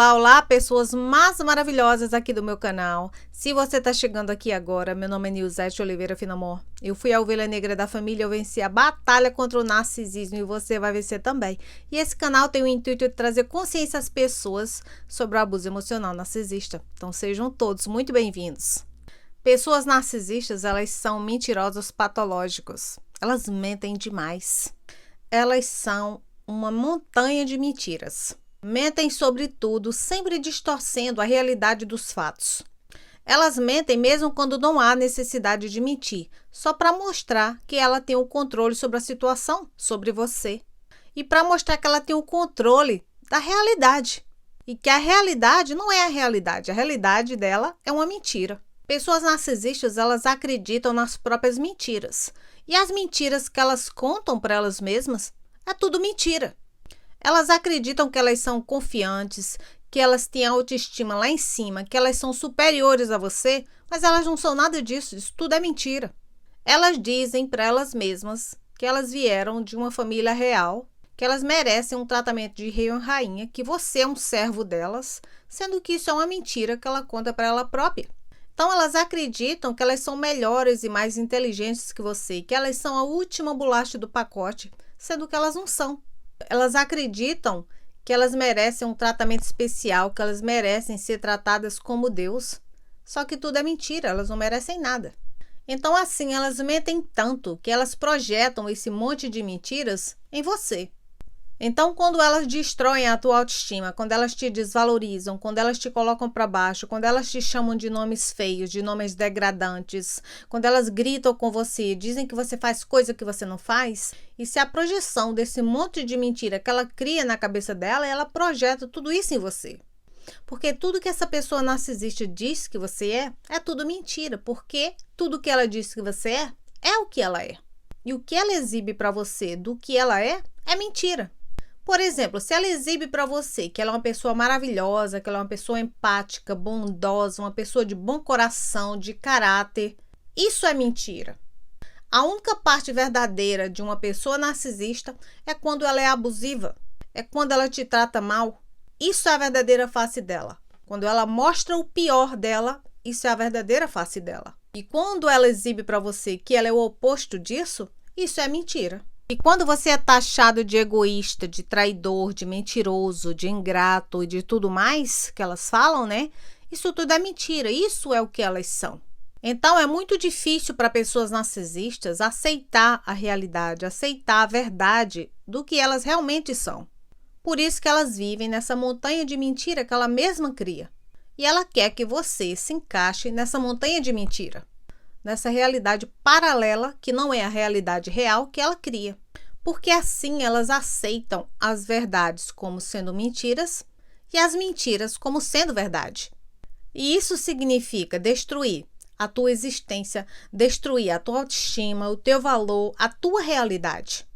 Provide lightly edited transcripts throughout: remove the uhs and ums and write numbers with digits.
Olá, olá, pessoas mais maravilhosas aqui do meu canal. Se você está chegando aqui agora, meu nome é Nilzete Oliveira Finamor. Eu fui a ovelha negra da família, eu venci a batalha contra o narcisismo e você vai vencer também. E esse canal tem o intuito de trazer consciência às pessoas sobre o abuso emocional narcisista. Então sejam todos muito bem-vindos. Pessoas narcisistas, elas são mentirosas patológicas. Elas mentem demais. Elas são uma montanha de mentiras. Mentem sobre tudo, sempre distorcendo a realidade dos fatos. Elas mentem mesmo quando não há necessidade de mentir, só para mostrar que ela tem o controle sobre a situação, sobre você. E para mostrar que ela tem o controle da realidade. E que a realidade não é a realidade dela é uma mentira. Pessoas narcisistas, elas acreditam nas próprias mentiras. E as mentiras que elas contam para elas mesmas é tudo mentira. Elas acreditam que elas são confiantes, que elas têm autoestima lá em cima, que elas são superiores a você, mas elas não são nada disso, isso tudo é mentira. Elas dizem para elas mesmas que elas vieram de uma família real, que elas merecem um tratamento de rei ou rainha, que você é um servo delas, sendo que isso é uma mentira que ela conta para ela própria. Então elas acreditam que elas são melhores e mais inteligentes que você, que elas são a última bolacha do pacote, sendo que elas não são. Elas acreditam que elas merecem um tratamento especial, que elas merecem ser tratadas como Deus. Só que tudo é mentira, elas não merecem nada. Então assim, elas mentem tanto que elas projetam esse monte de mentiras em você. Então, quando elas destroem a tua autoestima, quando elas te desvalorizam, quando elas te colocam para baixo, quando elas te chamam de nomes feios, de nomes degradantes, quando elas gritam com você, dizem que você faz coisa que você não faz, isso é a projeção desse monte de mentira que ela cria na cabeça dela e ela projeta tudo isso em você. Porque tudo que essa pessoa narcisista diz que você é tudo mentira, porque tudo que ela diz que você é o que ela é. E o que ela exibe para você do que ela é mentira. Por exemplo, se ela exibe para você que ela é uma pessoa maravilhosa, que ela é uma pessoa empática, bondosa, uma pessoa de bom coração, de caráter, isso é mentira. A única parte verdadeira de uma pessoa narcisista é quando ela é abusiva, é quando ela te trata mal. Isso é a verdadeira face dela. Quando ela mostra o pior dela, isso é a verdadeira face dela. E quando ela exibe para você que ela é o oposto disso, isso é mentira. E quando você é taxado de egoísta, de traidor, de mentiroso, de ingrato e de tudo mais que elas falam, né? Isso tudo é mentira, isso é o que elas são. Então é muito difícil para pessoas narcisistas aceitar a realidade, aceitar a verdade do que elas realmente são. Por isso que elas vivem nessa montanha de mentira que ela mesma cria. E ela quer que você se encaixe nessa montanha de mentira. Nessa realidade paralela, que não é a realidade real que ela cria. Porque assim elas aceitam as verdades como sendo mentiras e as mentiras como sendo verdade. E isso significa destruir a tua existência, destruir a tua autoestima, o teu valor, a tua realidade.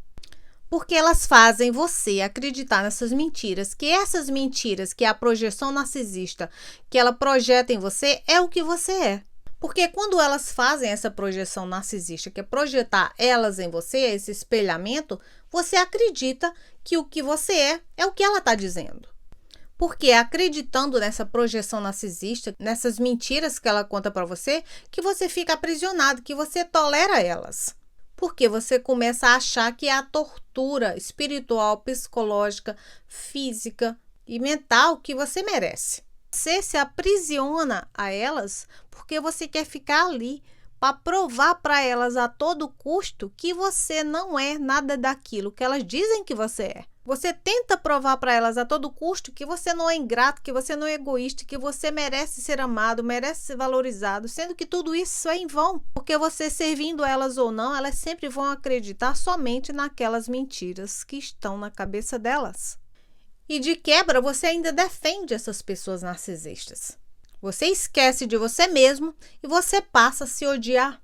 Porque elas fazem você acreditar nessas mentiras, que essas mentiras, que é a projeção narcisista, que ela projeta em você, é o que você é. Porque quando elas fazem essa projeção narcisista, que é projetar elas em você, esse espelhamento, você acredita que o que você é o que ela está dizendo. Porque é acreditando nessa projeção narcisista, nessas mentiras que ela conta para você, que você fica aprisionado, que você tolera elas. Porque você começa a achar que é a tortura espiritual, psicológica, física e mental que você merece. Você se aprisiona a elas porque você quer ficar ali para provar para elas a todo custo que você não é nada daquilo que elas dizem que você é. Você tenta provar para elas a todo custo que você não é ingrato, que você não é egoísta, que você merece ser amado, merece ser valorizado, sendo que tudo isso é em vão. Porque você servindo elas ou não, elas sempre vão acreditar somente naquelas mentiras que estão na cabeça delas. E de quebra, você ainda defende essas pessoas narcisistas. Você esquece de você mesmo e você passa a se odiar.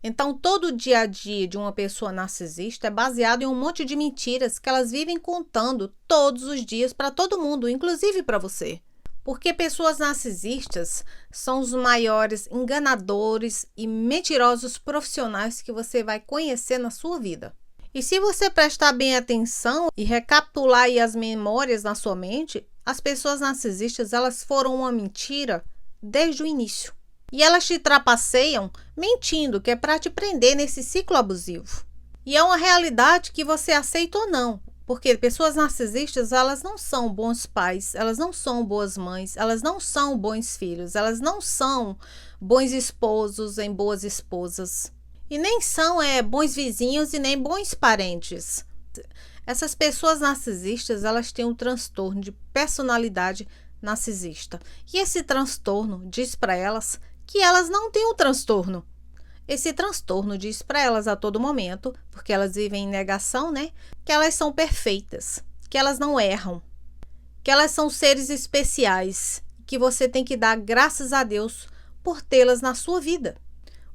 Então, todo o dia a dia de uma pessoa narcisista é baseado em um monte de mentiras que elas vivem contando todos os dias para todo mundo, inclusive para você. Porque pessoas narcisistas são os maiores enganadores e mentirosos profissionais que você vai conhecer na sua vida. E se você prestar bem atenção e recapitular aí as memórias na sua mente, As pessoas narcisistas, elas foram uma mentira desde o início. E elas te trapaceiam mentindo, que é para te prender nesse ciclo abusivo. E é uma realidade que você aceita ou não. Porque pessoas narcisistas, elas não são bons pais, elas não são boas mães, elas não são bons filhos, elas não são bons esposos e boas esposas. E nem são bons vizinhos e nem bons parentes. Essas pessoas narcisistas, elas têm um transtorno de personalidade narcisista. E esse transtorno diz para elas que elas não têm o transtorno. Esse transtorno diz para elas a todo momento, porque elas vivem em negação, que elas são perfeitas, que elas não erram, que elas são seres especiais, que você tem que dar graças a Deus por tê-las na sua vida.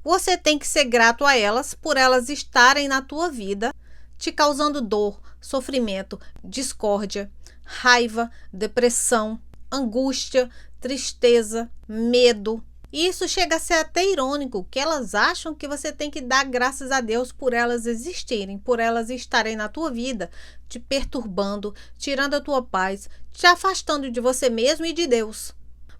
Você tem que ser grato a elas por elas estarem na tua vida, te causando dor, sofrimento, discórdia, raiva, depressão, angústia, tristeza, medo. E isso chega a ser até irônico, que elas acham que você tem que dar graças a Deus por elas existirem, por elas estarem na tua vida, te perturbando, tirando a tua paz, te afastando de você mesmo e de Deus.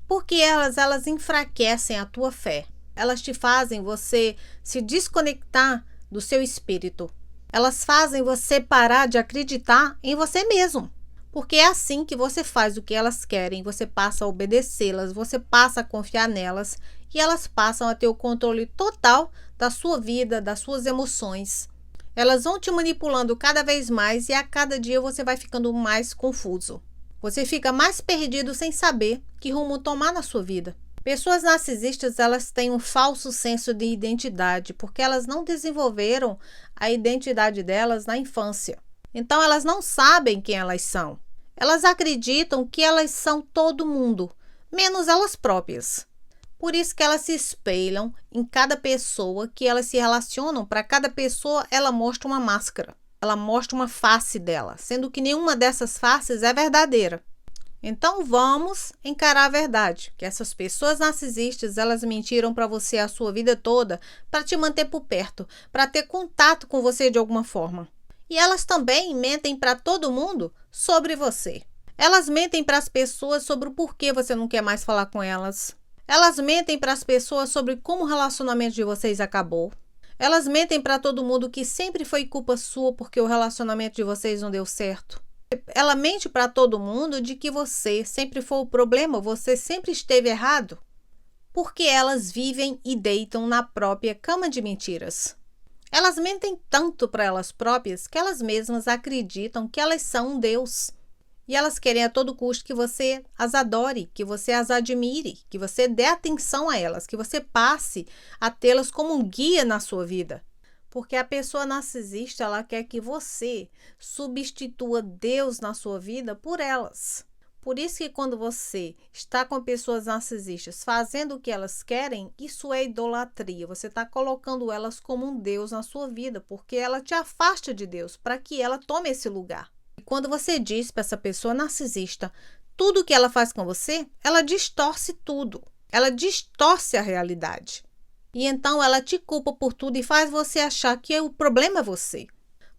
Porque elas enfraquecem a tua fé. Elas te fazem você se desconectar do seu espírito. Elas fazem você parar de acreditar em você mesmo. Porque é assim que você faz o que elas querem, você passa a obedecê-las, você passa a confiar nelas e elas passam a ter o controle total da sua vida, das suas emoções. Elas vão te manipulando cada vez mais e a cada dia você vai ficando mais confuso. Você fica mais perdido sem saber que rumo tomar na sua vida. Pessoas narcisistas, elas têm um falso senso de identidade porque elas não desenvolveram a identidade delas na infância. Então, elas não sabem quem elas são. Elas acreditam que elas são todo mundo, menos elas próprias. Por isso que elas se espelham em cada pessoa que elas se relacionam. Para cada pessoa, ela mostra uma máscara. Ela mostra uma face dela, sendo que nenhuma dessas faces é verdadeira. Então, vamos encarar a verdade, que essas pessoas narcisistas, elas mentiram para você a sua vida toda para te manter por perto, para ter contato com você de alguma forma. E elas também mentem para todo mundo sobre você. Elas mentem para as pessoas sobre o porquê você não quer mais falar com elas. Elas mentem para as pessoas sobre como o relacionamento de vocês acabou. Elas mentem para todo mundo que sempre foi culpa sua porque o relacionamento de vocês não deu certo. Ela mente para todo mundo de que você sempre foi o problema, você sempre esteve errado. Porque elas vivem e deitam na própria cama de mentiras. Elas mentem tanto para elas próprias que elas mesmas acreditam que elas são um Deus. E elas querem a todo custo que você as adore, que você as admire, que você dê atenção a elas, que você passe a tê-las como um guia na sua vida. Porque a pessoa narcisista, ela quer que você substitua Deus na sua vida por elas. Por isso que quando você está com pessoas narcisistas fazendo o que elas querem, isso é idolatria. Você está colocando elas como um Deus na sua vida, porque ela te afasta de Deus, para que ela tome esse lugar. E quando você diz para essa pessoa narcisista tudo o que ela faz com você, ela distorce tudo. Ela distorce a realidade. E então ela te culpa por tudo e faz você achar que o problema é você.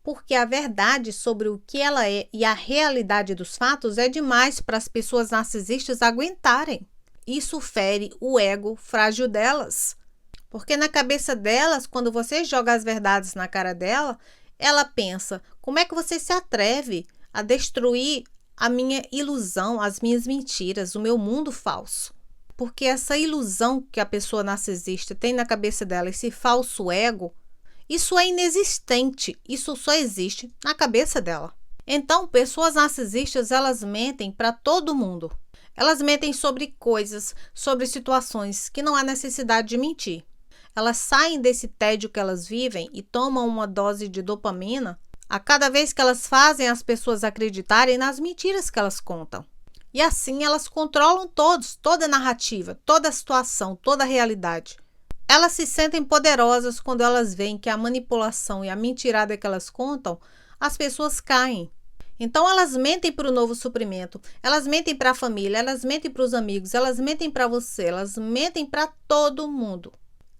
Porque a verdade sobre o que ela é e a realidade dos fatos é demais para as pessoas narcisistas aguentarem. Isso fere o ego frágil delas. Porque na cabeça delas, quando você joga as verdades na cara dela, ela pensa, como é que você se atreve a destruir a minha ilusão, as minhas mentiras, o meu mundo falso? Porque essa ilusão que a pessoa narcisista tem na cabeça dela, esse falso ego, isso é inexistente, isso só existe na cabeça dela. Então, pessoas narcisistas, elas mentem para todo mundo. Elas mentem sobre coisas, sobre situações que não há necessidade de mentir. Elas saem desse tédio que elas vivem e tomam uma dose de dopamina a cada vez que elas fazem as pessoas acreditarem nas mentiras que elas contam. E assim elas controlam toda a narrativa, toda a situação, toda a realidade. Elas se sentem poderosas quando elas veem que a manipulação e a mentirada que elas contam, as pessoas caem. Então elas mentem para o novo suprimento, elas mentem para a família, elas mentem para os amigos, elas mentem para você, elas mentem para todo mundo.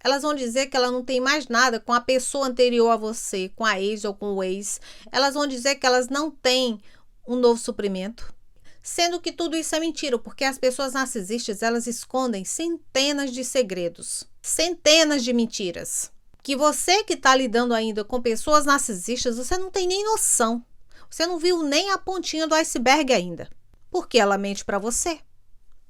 Elas vão dizer que ela não tem mais nada com a pessoa anterior a você, com a ex ou com o ex. Elas vão dizer que elas não têm um novo suprimento. Sendo que tudo isso é mentira, porque as pessoas narcisistas, elas escondem centenas de segredos, centenas de mentiras. Que você que está lidando ainda com pessoas narcisistas, você não tem nem noção. Você não viu nem a pontinha do iceberg ainda. Porque ela mente para você.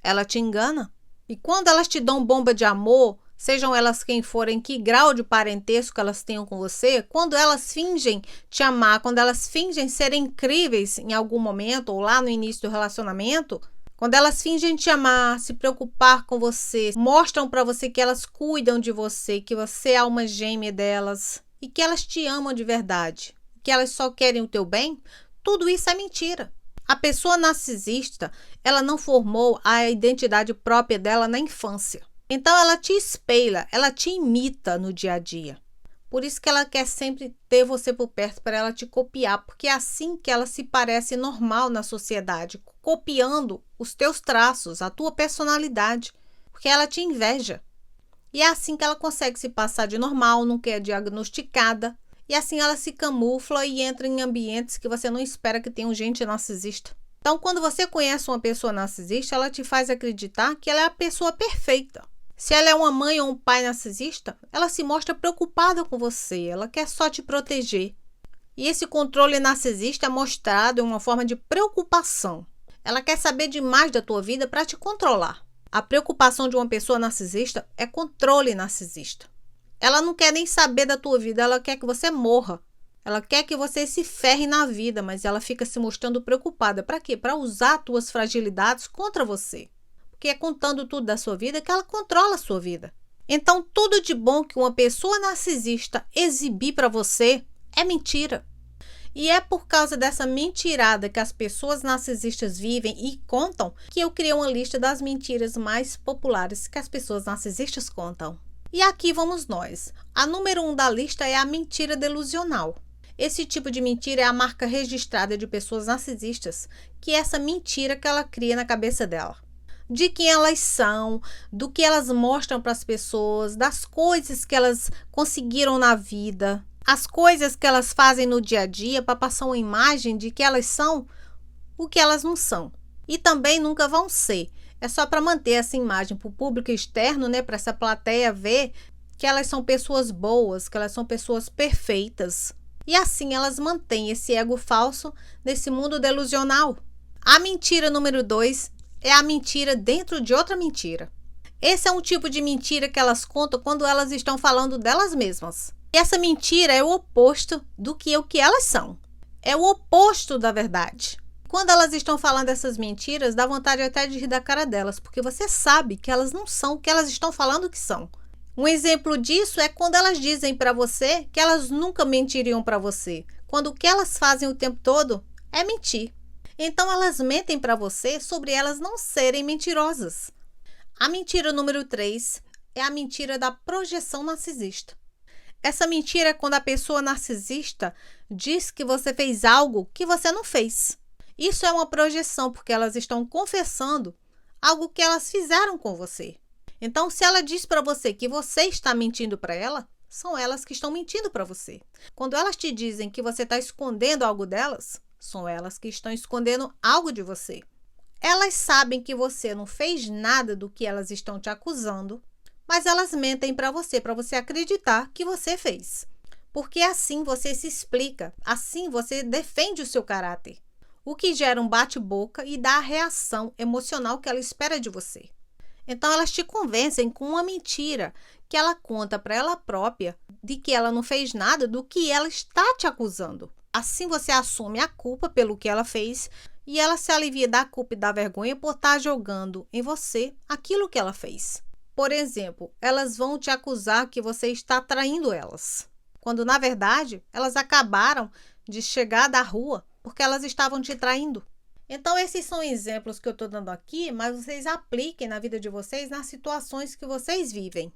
Ela te engana. E quando elas te dão bomba de amor, sejam elas quem forem, que grau de parentesco elas tenham com você, quando elas fingem te amar, quando elas fingem ser incríveis em algum momento ou lá no início do relacionamento, quando elas fingem te amar, se preocupar com você, mostram para você que elas cuidam de você, que você é a alma gêmea delas e que elas te amam de verdade, que elas só querem o teu bem, tudo isso é mentira. A pessoa narcisista, ela não formou a identidade própria dela na infância. Então ela te espelha, ela te imita no dia a dia. Por isso que ela quer sempre ter você por perto para ela te copiar, porque é assim que ela se parece normal na sociedade, copiando os teus traços, a tua personalidade, porque ela te inveja. E é assim que ela consegue se passar de normal, nunca é diagnosticada, e assim ela se camufla e entra em ambientes que você não espera que tenham gente narcisista. Então, quando você conhece uma pessoa narcisista, ela te faz acreditar que ela é a pessoa perfeita. Se ela é uma mãe ou um pai narcisista, ela se mostra preocupada com você, ela quer só te proteger. E esse controle narcisista é mostrado em uma forma de preocupação. Ela quer saber demais da tua vida para te controlar. A preocupação de uma pessoa narcisista é controle narcisista. Ela não quer nem saber da tua vida, ela quer que você morra. Ela quer que você se ferre na vida, mas ela fica se mostrando preocupada. Para quê? Para usar tuas fragilidades contra você. Porque é contando tudo da sua vida que ela controla a sua vida. Então, tudo de bom que uma pessoa narcisista exibir para você é mentira. E é por causa dessa mentirada que as pessoas narcisistas vivem e contam que eu criei uma lista das mentiras mais populares que as pessoas narcisistas contam. E aqui vamos nós. A número 1 da lista é a mentira delusional. Esse tipo de mentira é a marca registrada de pessoas narcisistas, que é essa mentira que ela cria na cabeça dela. De quem elas são, do que elas mostram para as pessoas, das coisas que elas conseguiram na vida, as coisas que elas fazem no dia a dia para passar uma imagem de que elas são o que elas não são. E também nunca vão ser. É só para manter essa imagem para o público externo, né, para essa plateia ver que elas são pessoas boas, que elas são pessoas perfeitas. E assim elas mantêm esse ego falso nesse mundo delusional. A mentira número 2 é a mentira dentro de outra mentira. Esse é um tipo de mentira que elas contam quando elas estão falando delas mesmas. E essa mentira é o oposto do que o que elas são. É o oposto da verdade. Quando elas estão falando essas mentiras, dá vontade até de rir da cara delas, porque você sabe que elas não são o que elas estão falando que são. Um exemplo disso é quando elas dizem para você que elas nunca mentiriam para você, quando o que elas fazem o tempo todo é mentir. Então elas mentem para você sobre elas não serem mentirosas. A mentira número 3 é a mentira da projeção narcisista. Essa mentira é quando a pessoa narcisista diz que você fez algo que você não fez. Isso é uma projeção, porque elas estão confessando algo que elas fizeram com você. Então, se ela diz para você que você está mentindo para ela, são elas que estão mentindo para você. Quando elas te dizem que você está escondendo algo delas, são elas que estão escondendo algo de você. Elas sabem que você não fez nada do que elas estão te acusando, mas elas mentem para você acreditar que você fez. Porque assim você se explica, assim você defende o seu caráter, o que gera um bate-boca e dá a reação emocional que ela espera de você. Então elas te convencem com uma mentira que ela conta para ela própria de que ela não fez nada do que ela está te acusando. Assim você assume a culpa pelo que ela fez e ela se alivia da culpa e da vergonha por estar jogando em você aquilo que ela fez. Por exemplo, elas vão te acusar que você está traindo elas, quando na verdade elas acabaram de chegar da rua porque elas estavam te traindo. Então esses são exemplos que eu estou dando aqui, mas vocês apliquem na vida de vocês nas situações que vocês vivem.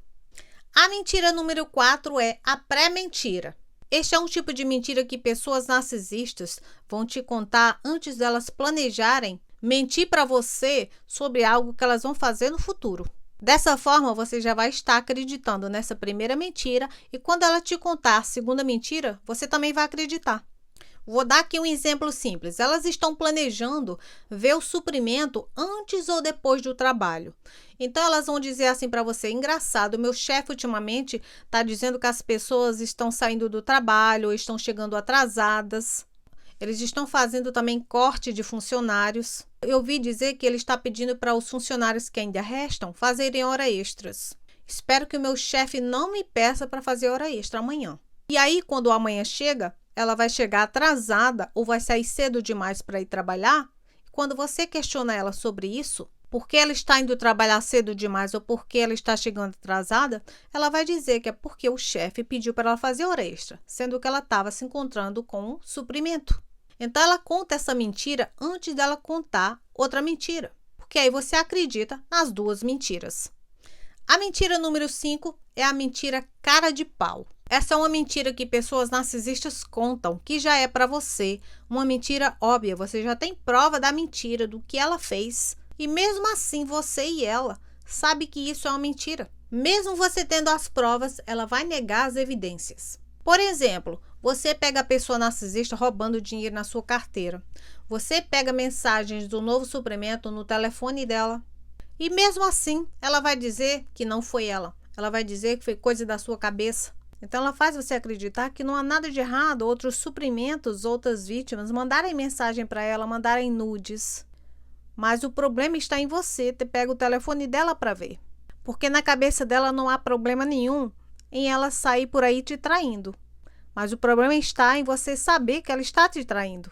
A mentira número 4 é a pré-mentira. Este é um tipo de mentira que pessoas narcisistas vão te contar antes delas planejarem mentir para você sobre algo que elas vão fazer no futuro. Dessa forma, você já vai estar acreditando nessa primeira mentira e quando ela te contar a segunda mentira, você também vai acreditar. Vou dar aqui um exemplo simples. Elas estão planejando ver o suprimento antes ou depois do trabalho. Então, elas vão dizer assim para você: engraçado, meu chefe ultimamente está dizendo que as pessoas estão saindo do trabalho, estão chegando atrasadas. Eles estão fazendo também corte de funcionários. Eu ouvi dizer que ele está pedindo para os funcionários que ainda restam fazerem hora extras. Espero que o meu chefe não me peça para fazer hora extra amanhã. E aí, quando amanhã chega, ela vai chegar atrasada ou vai sair cedo demais para ir trabalhar. Quando você questiona ela sobre isso, por que ela está indo trabalhar cedo demais ou por que ela está chegando atrasada, ela vai dizer que é porque o chefe pediu para ela fazer hora extra, sendo que ela estava se encontrando com um suprimento. Então, ela conta essa mentira antes dela contar outra mentira, porque aí você acredita nas duas mentiras. A mentira número 5 é a mentira cara de pau. Essa é uma mentira que pessoas narcisistas contam, que já é para você uma mentira óbvia. Você já tem prova da mentira, do que ela fez. E mesmo assim, você e ela sabe que isso é uma mentira. Mesmo você tendo as provas, ela vai negar as evidências. Por exemplo, você pega a pessoa narcisista roubando dinheiro na sua carteira. Você pega mensagens do novo suprimento no telefone dela. E mesmo assim, ela vai dizer que não foi ela. Ela vai dizer que foi coisa da sua cabeça. Então, ela faz você acreditar que não há nada de errado outros suprimentos, outras vítimas mandarem mensagem para ela, mandarem nudes. Mas o problema está em você ter pego o telefone dela para ver. Porque na cabeça dela não há problema nenhum em ela sair por aí te traindo. Mas o problema está em você saber que ela está te traindo.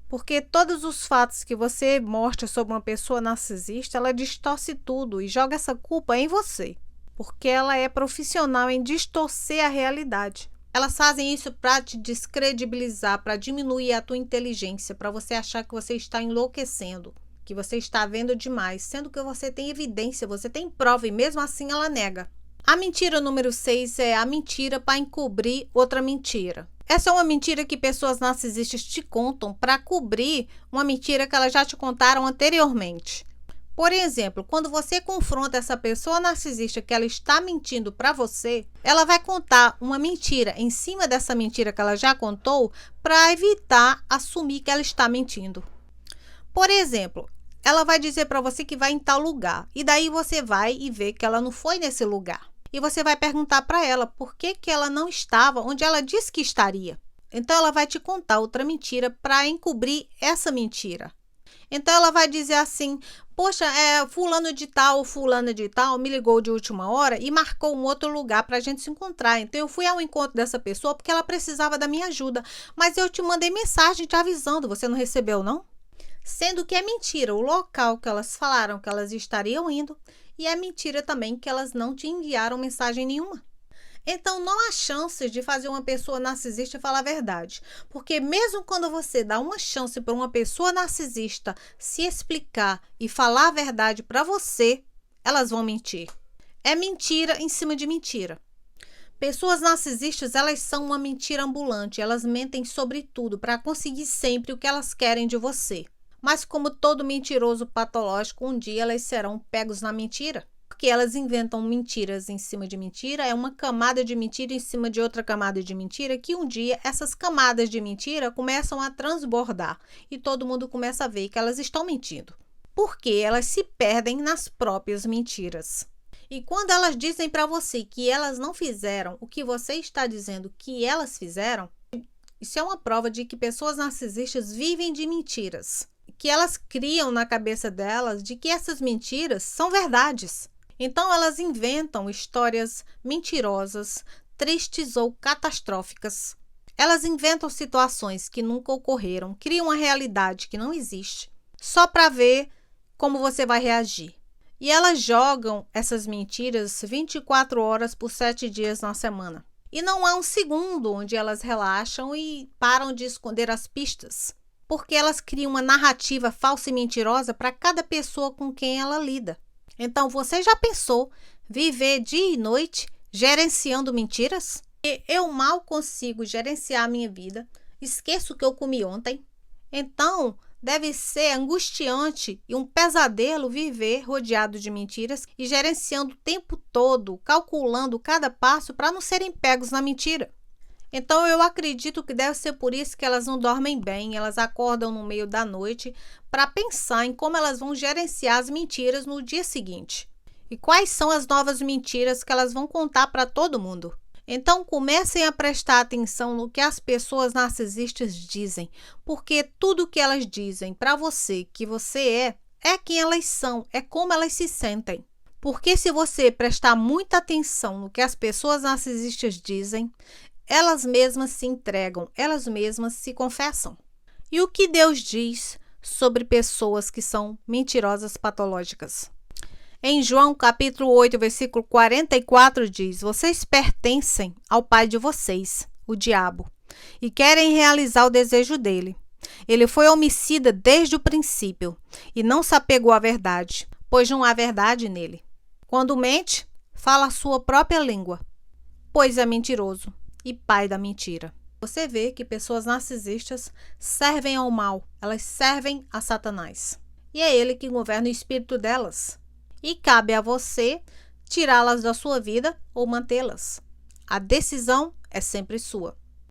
Porque todos os fatos que você mostra sobre uma pessoa narcisista, ela distorce tudo e joga essa culpa em você. Porque ela é profissional em distorcer a realidade. Elas fazem isso para te descredibilizar, para diminuir a tua inteligência, para você achar que você está enlouquecendo, que você está vendo demais, sendo que você tem evidência, você tem prova e mesmo assim ela nega. A mentira número 6 é a mentira para encobrir outra mentira. Essa é uma mentira que pessoas narcisistas te contam para cobrir uma mentira que elas já te contaram anteriormente. Por exemplo, quando você confronta essa pessoa narcisista que ela está mentindo para você, ela vai contar uma mentira em cima dessa mentira que ela já contou para evitar assumir que ela está mentindo. Por exemplo, ela vai dizer para você que vai em tal lugar e daí você vai e vê que ela não foi nesse lugar. E você vai perguntar para ela por que ela não estava onde ela disse que estaria. Então, ela vai te contar outra mentira para encobrir essa mentira. Então, ela vai dizer assim: poxa, fulano de tal ou fulana de tal me ligou de última hora e marcou um outro lugar para a gente se encontrar. Então, eu fui ao encontro dessa pessoa porque ela precisava da minha ajuda. Mas eu te mandei mensagem te avisando, você não recebeu, não? Sendo que é mentira o local que elas falaram que elas estariam indo e é mentira também que elas não te enviaram mensagem nenhuma. Então, não há chances de fazer uma pessoa narcisista falar a verdade, porque mesmo quando você dá uma chance para uma pessoa narcisista se explicar e falar a verdade para você, elas vão mentir. É mentira em cima de mentira. Pessoas narcisistas, elas são uma mentira ambulante, elas mentem sobre tudo para conseguir sempre o que elas querem de você. Mas como todo mentiroso patológico, um dia elas serão pegos na mentira. Porque elas inventam mentiras em cima de mentira, é uma camada de mentira em cima de outra camada de mentira, que um dia essas camadas de mentira começam a transbordar e todo mundo começa a ver que elas estão mentindo. Porque elas se perdem nas próprias mentiras. E quando elas dizem para você que elas não fizeram o que você está dizendo que elas fizeram, isso é uma prova de que pessoas narcisistas vivem de mentiras. Que elas criam na cabeça delas de que essas mentiras são verdades. Então, elas inventam histórias mentirosas, tristes ou catastróficas. Elas inventam situações que nunca ocorreram, criam uma realidade que não existe, só para ver como você vai reagir. E elas jogam essas mentiras 24 horas por 7 dias na semana. E não há um segundo onde elas relaxam e param de esconder as pistas, porque elas criam uma narrativa falsa e mentirosa para cada pessoa com quem ela lida. Então, você já pensou viver dia e noite gerenciando mentiras? Eu mal consigo gerenciar a minha vida, esqueço o que eu comi ontem. Então, deve ser angustiante e um pesadelo viver rodeado de mentiras e gerenciando o tempo todo, calculando cada passo para não serem pegos na mentira. Então eu acredito que deve ser por isso que elas não dormem bem, elas acordam no meio da noite para pensar em como elas vão gerenciar as mentiras no dia seguinte. E quais são as novas mentiras que elas vão contar para todo mundo. Então comecem a prestar atenção no que as pessoas narcisistas dizem, porque tudo que elas dizem para você que você é quem elas são, é como elas se sentem. Porque se você prestar muita atenção no que as pessoas narcisistas dizem, elas mesmas se entregam, elas mesmas se confessam. E o que Deus diz sobre pessoas que são mentirosas patológicas? Em João capítulo 8, versículo 44 diz: vocês pertencem ao pai de vocês, o diabo, e querem realizar o desejo dele. Ele foi homicida desde o princípio e não se apegou à verdade, pois não há verdade nele. Quando mente, fala a sua própria língua, pois é mentiroso e pai da mentira. Você vê que pessoas narcisistas servem ao mal, elas servem a Satanás. E é ele que governa o espírito delas. E cabe a você tirá-las da sua vida ou mantê-las. A decisão é sempre sua.